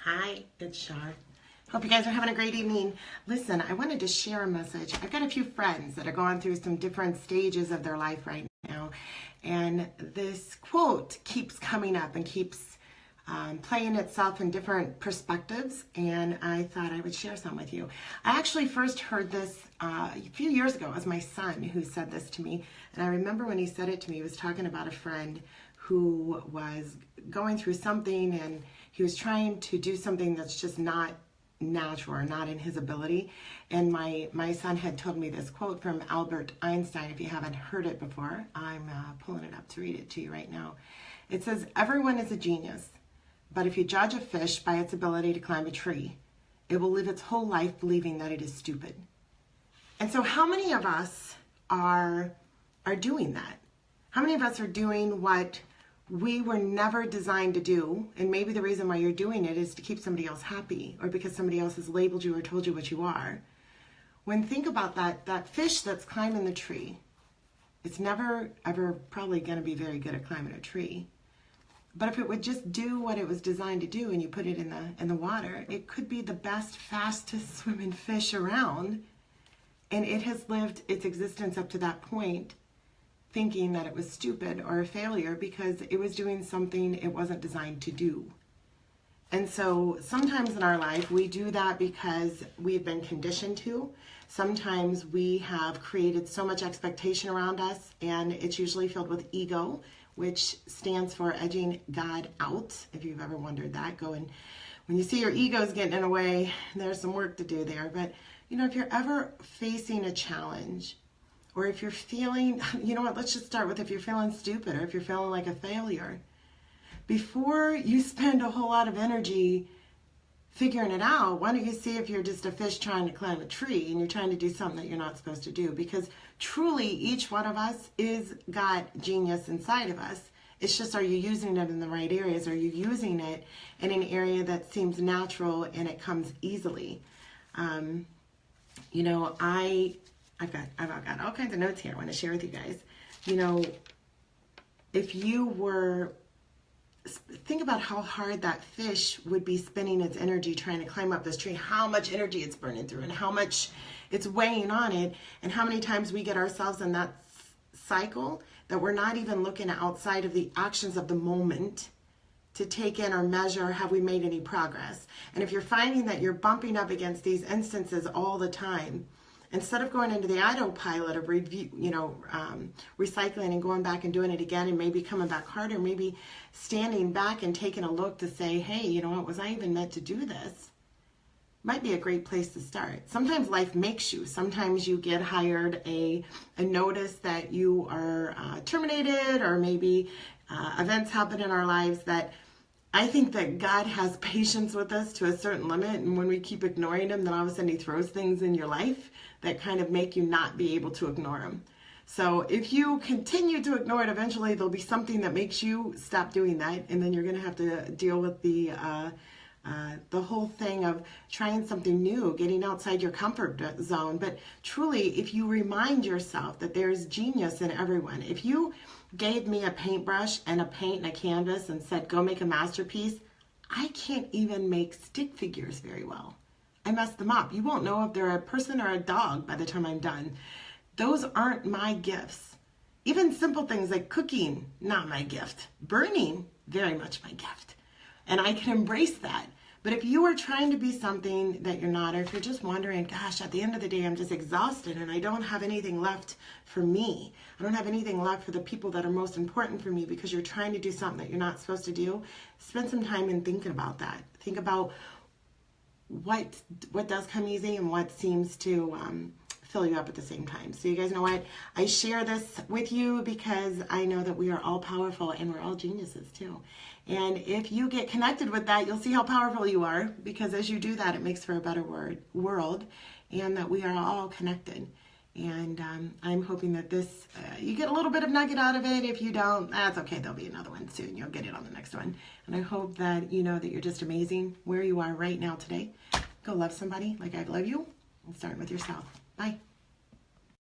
Hi, it's Char. Hope you guys are having a great evening. Listen, I wanted to share a message. I've got a few friends that are going through some different stages of their life right now, and this quote keeps coming up and keeps playing itself in different perspectives, and I thought I would share some with you. I actually first heard this a few years ago. It was my son who said this to me, and I remember when he said it to me, he was talking about a friend who was going through something, and he was trying to do something that's just not natural or not in his ability. And my son had told me this quote from Albert Einstein. If you haven't heard it before, I'm pulling it up to read it to you right now. It says, "Everyone is a genius, but if you judge a fish by its ability to climb a tree, it will live its whole life believing that it is stupid." And so how many of us are doing that? How many of us are doing what we were never designed to do? And maybe the reason why you're doing it is to keep somebody else happy, or because somebody else has labeled you or told you what you are. When think about that fish that's climbing the tree, it's never ever probably going to be very good at climbing a tree. But if it would just do what it was designed to do and you put it in the water, it could be the best, fastest swimming fish around. And it has lived its existence up to that point thinking that it was stupid or a failure because it was doing something it wasn't designed to do. And so sometimes in our life we do that because we've been conditioned to. Sometimes we have created so much expectation around us, and it's usually filled with ego, which stands for edging God out. If you've ever wondered that, go and when you see your ego's getting in the way, there's some work to do there. But you know, if you're ever facing a challenge, or if you're feeling, you know what, let's just start with if you're feeling stupid or if you're feeling like a failure. Before you spend a whole lot of energy figuring it out, why don't you see if you're just a fish trying to climb a tree and you're trying to do something that you're not supposed to do? Because truly, each one of us is got genius inside of us. It's just, are you using it in the right areas? Are you using it in an area that seems natural and it comes easily? You know, I've got all kinds of notes here I want to share with you guys. You know, if you were, think about how hard that fish would be spending its energy trying to climb up this tree, how much energy it's burning through and how much it's weighing on it, and how many times we get ourselves in that cycle that we're not even looking outside of the actions of the moment to take in or measure, have we made any progress? And if you're finding that you're bumping up against these instances all the time, instead of going into the autopilot of review, recycling and going back and doing it again and maybe coming back harder, maybe standing back and taking a look to say, hey, you know what, was I even meant to do this? Might be a great place to start. Sometimes life makes you. Sometimes you get hired a notice that you are terminated, or maybe events happen in our lives that I think that God has patience with us to a certain limit, and when we keep ignoring him, then all of a sudden he throws things in your life that kind of make you not be able to ignore him. So if you continue to ignore it, eventually there'll be something that makes you stop doing that, and then you're going to have to deal with the whole thing of trying something new, getting outside your comfort zone. But truly, if you remind yourself that there's genius in everyone, if you gave me a paintbrush and a paint and a canvas and said, go make a masterpiece, I can't even make stick figures very well. I mess them up. You won't know if they're a person or a dog by the time I'm done. Those aren't my gifts. Even simple things like cooking, not my gift. Burning, very much my gift. And I can embrace that. But if you are trying to be something that you're not, or if you're just wondering, gosh, at the end of the day, I'm just exhausted and I don't have anything left for me. I don't have anything left for the people that are most important for me, because you're trying to do something that you're not supposed to do. Spend some time in thinking about that. Think about what does come easy and what seems to fill you up at the same time. So you guys know what? I share this with you because I know that we are all powerful and we're all geniuses too. And if you get connected with that, you'll see how powerful you are, because as you do that, it makes for a better world, and that we are all connected. And I'm hoping that this, you get a little bit of nugget out of it. If you don't, that's okay. There'll be another one soon. You'll get it on the next one. And I hope that you know that you're just amazing where you are right now today. Go love somebody like I love you, and start with yourself. Bye.